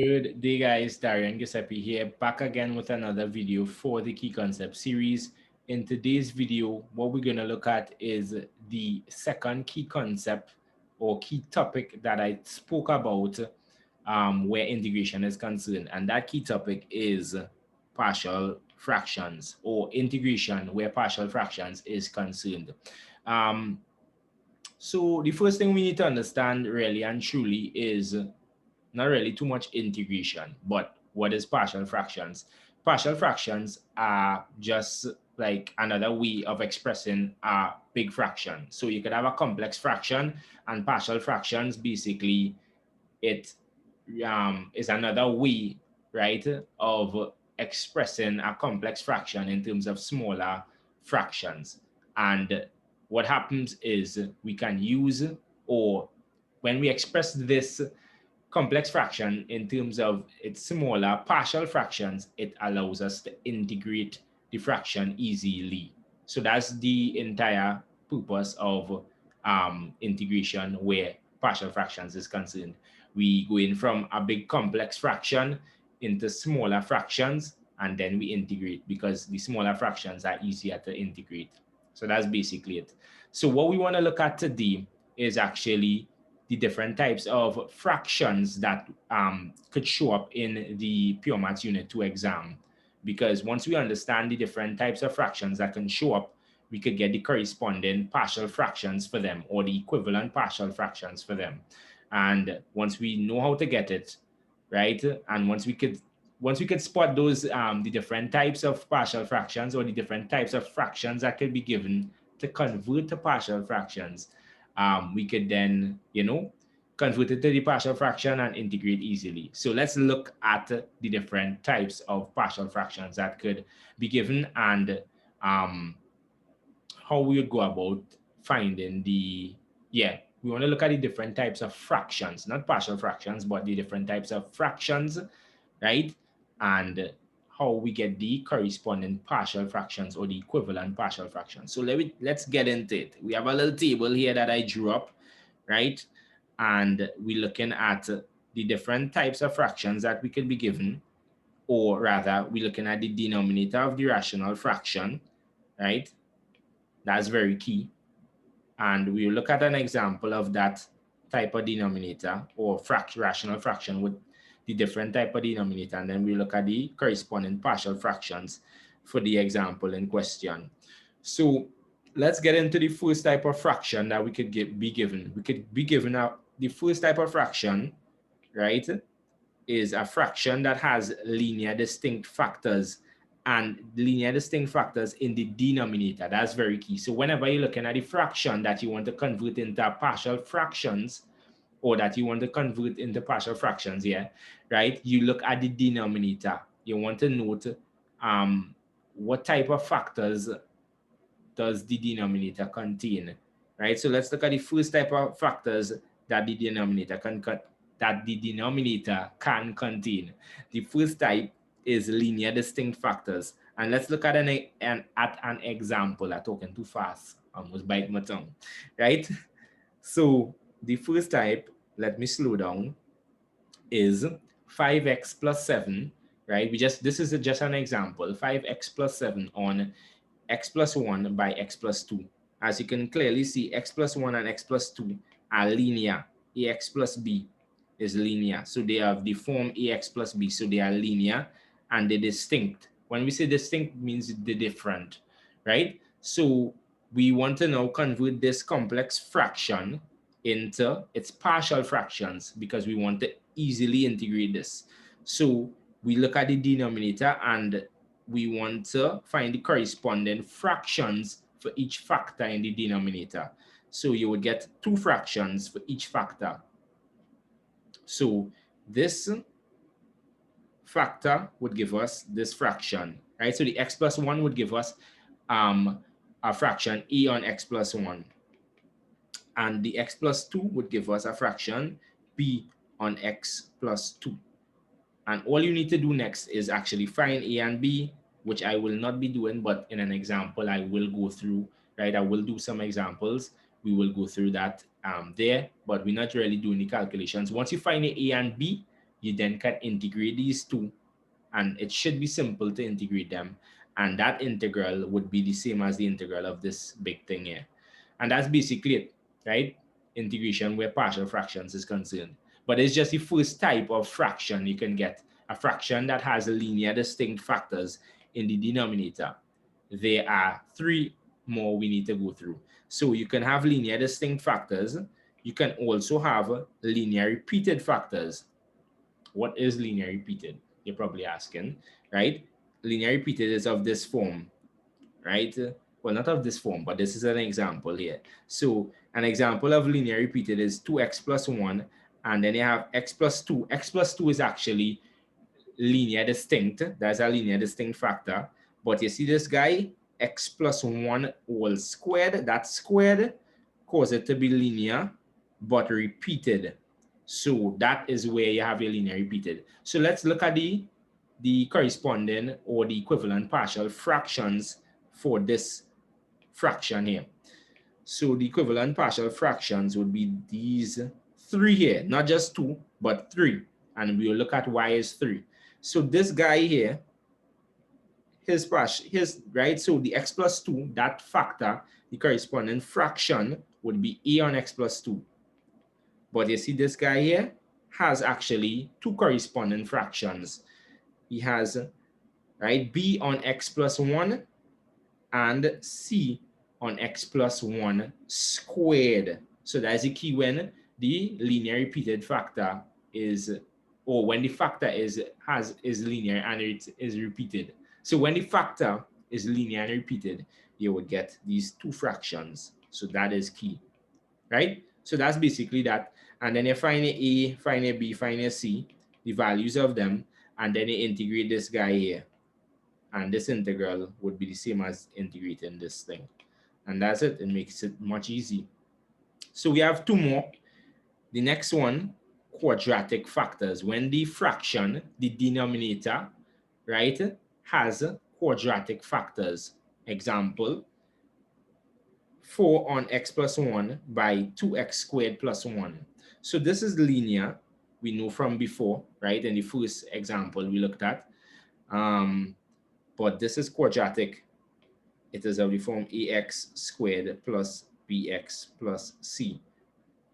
Good day, guys. Darian Giuseppe here, back again with another video for the Key Concept series. In today's video, what we're going to look at is the second key concept or key topic that I spoke about where integration is concerned. And that key topic is partial fractions or integration where partial fractions is concerned. Um, so the first thing we need to understand really and truly is not really too much integration, but what is partial fractions? Partial fractions are just like another way of expressing a big fraction. So you could have a complex fraction, and partial fractions basically it is another way, right, of expressing a complex fraction in terms of smaller fractions. And what happens is we can use, or when we express this complex fraction in terms of its smaller partial fractions, it allows us to integrate the fraction easily. So that's the entire purpose of integration where partial fractions is concerned. We go in from a big complex fraction into smaller fractions, and then we integrate because the smaller fractions are easier to integrate. So that's basically it. So what we want to look at today is actually the different types of fractions that could show up in the Pure Maths Unit 2 exam. Because once we understand the different types of fractions that can show up, we could get the corresponding partial fractions for them or the equivalent partial fractions for them. And once we know how to get it, right, and once we could spot those the different types of partial fractions or the different types of fractions that could be given to convert to partial fractions, we could then, convert it to the partial fraction and integrate easily. So let's look at the different types of partial fractions that could be given and how we would go about finding we want to look at the different types of fractions, not partial fractions, but the different types of fractions, right? And how we get the corresponding partial fractions or the equivalent partial fractions. So let's get into it. We have a little table here that I drew up, right? And we're looking at the different types of fractions that we could be given, or rather, we're looking at the denominator of the rational fraction, right? That's very key. And we'll look at an example of that type of denominator or rational fraction with the different type of denominator, and then we look at the corresponding partial fractions for the example in question. So let's get into the first type of fraction that we could be given. We could be given the first type of fraction, right, is a fraction that has linear distinct factors and linear distinct factors in the denominator. That's very key. So whenever you're looking at the fraction that you want to convert into partial fractions, or that you want to convert into partial fractions, right? You look at the denominator. You want to note what type of factors does the denominator contain, right? So let's look at the first type of factors that the denominator can contain. The first type is linear distinct factors. And let's look at an example. I'm talking too fast, almost bite my tongue, right? So the first type, let me slow down, is 5x plus 7, right? This is just an example, 5x plus 7 on x plus 1 by x plus 2. As you can clearly see, x plus 1 and x plus 2 are linear. Ax plus b is linear. So they have the form ax plus b. So they are linear and they're distinct. When we say distinct, it means they're different, right? So we want to now convert this complex fraction into its partial fractions because we want to easily integrate this. So we look at the denominator and we want to find the corresponding fractions for each factor in the denominator. So you would get two fractions for each factor. So this factor would give us this fraction, right? So the x plus 1 would give us a fraction e on x plus 1. And the x plus 2 would give us a fraction b on x plus 2. And all you need to do next is actually find a and b, which I will not be doing, but in an example, I will go through, right? I will do some examples. We will go through that there, but we're not really doing the calculations. Once you find a and b, you then can integrate these two, and it should be simple to integrate them. And that integral would be the same as the integral of this big thing here. And that's basically it, right? Integration where partial fractions is concerned. But it's just the first type of fraction you can get, a fraction that has linear distinct factors in the denominator. There are three more we need to go through. So you can have linear distinct factors. You can also have linear repeated factors. What is linear repeated? You're probably asking, right? Linear repeated is of this form, right? Well, not of this form, but this is an example here. So an example of linear repeated is 2x plus 1, and then you have x plus 2. X plus 2 is actually linear distinct. That's a linear distinct factor. But you see this guy, x plus 1 whole squared, that squared causes it to be linear, but repeated. So that is where you have your linear repeated. So let's look at the corresponding or the equivalent partial fractions for this fraction here. So the equivalent partial fractions would be these three here, not just two, but three. And we'll look at why is 3. So this guy here, his right, so the x plus 2, that factor, the corresponding fraction would be a on x plus 2. But you see this guy here has actually two corresponding fractions. He has, right, b on x plus 1 and c on x plus 1 squared. So that's the key when the linear repeated factor is, or when the factor is linear and it is repeated. So when the factor is linear and repeated, you would get these two fractions. So that is key, right? So that's basically that. And then you find a, find a b, find a c, the values of them, and then you integrate this guy here. And this integral would be the same as integrating this thing. And that's it. It makes it much easier. So we have two more. The next one, quadratic factors. When the fraction, the denominator, right, has quadratic factors. Example, 4 on x plus 1 by 2x squared plus 1. So this is linear. We know from before, right? In the first example we looked at. But this is quadratic. It is of the form ax squared plus bx plus c.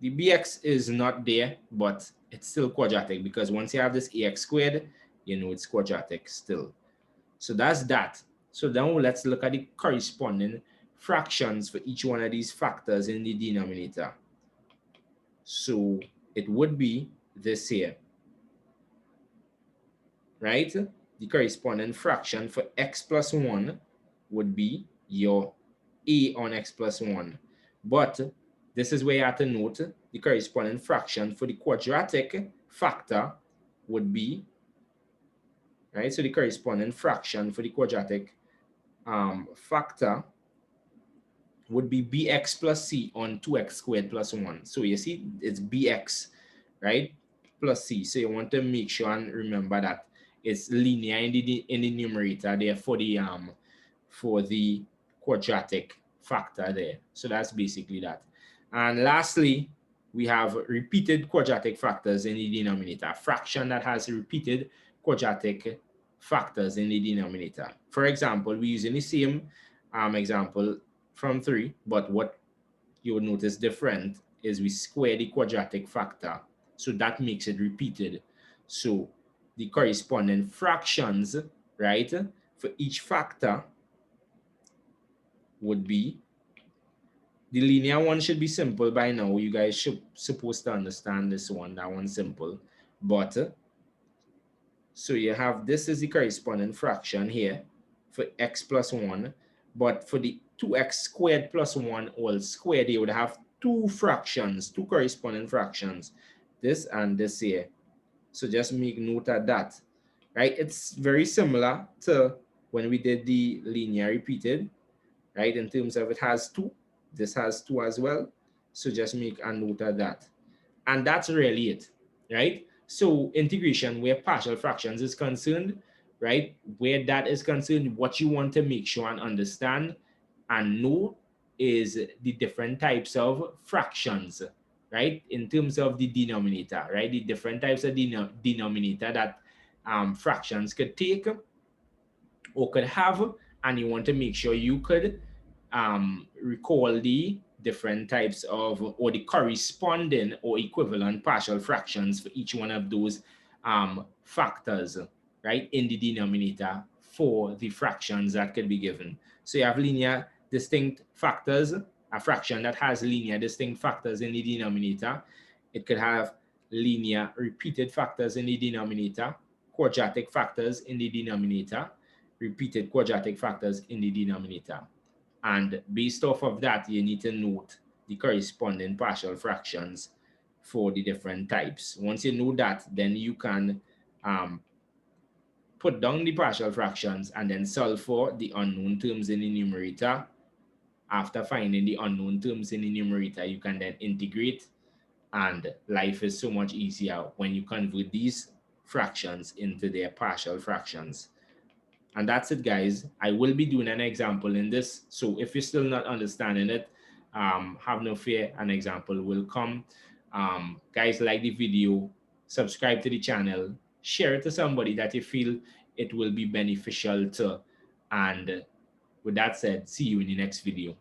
The bx is not there, but it's still quadratic because once you have this ax squared, you know it's quadratic still. So that's that. So now let's look at the corresponding fractions for each one of these factors in the denominator. So it would be this here, right? The corresponding fraction for x plus 1 would be your a on x plus 1. But this is where you have to note the corresponding fraction for the quadratic factor would be, right? So the corresponding fraction for the quadratic factor would be bx plus c on 2x squared plus 1. So you see it's bx, right, plus c. So you want to make sure and remember that it's linear in the numerator there for the quadratic factor there. So that's basically that. And lastly, we have repeated quadratic factors in the denominator. A fraction that has repeated quadratic factors in the denominator. For example, we're using the same example from 3, but what you will notice different is we square the quadratic factor. So that makes it repeated. So the corresponding fractions, right, for each factor would be, the linear one should be simple by now. You guys should supposed to understand this one. That one's simple. But so you have, this is the corresponding fraction here for x plus 1. But for the 2x squared plus 1 all squared, you would have two fractions, two corresponding fractions, this and this here. So just make note of that, right? It's very similar to when we did the linear repeated, right? In terms of it has 2, this has 2 as well. So just make a note of that. And that's really it, right? So integration where partial fractions is concerned, right? Where that is concerned, what you want to make sure and understand and know is the different types of fractions, right? In terms of the denominator, right? The different types of denominator that fractions could take or could have, and you want to make sure you could recall the different types of or the corresponding or equivalent partial fractions for each one of those factors, right, in the denominator for the fractions that could be given. So you have linear distinct factors, a fraction that has linear distinct factors in the denominator. It could have linear repeated factors in the denominator, quadratic factors in the denominator, repeated quadratic factors in the denominator. And based off of that, you need to note the corresponding partial fractions for the different types. Once you know that, then you can put down the partial fractions and then solve for the unknown terms in the numerator. After finding the unknown terms in the numerator, you can then integrate, and life is so much easier when you convert these fractions into their partial fractions. And that's it, guys. I will be doing an example in this. So if you're still not understanding it, have no fear, an example will come. Guys, like the video, subscribe to the channel, share it to somebody that you feel it will be beneficial to. And with that said, see you in the next video.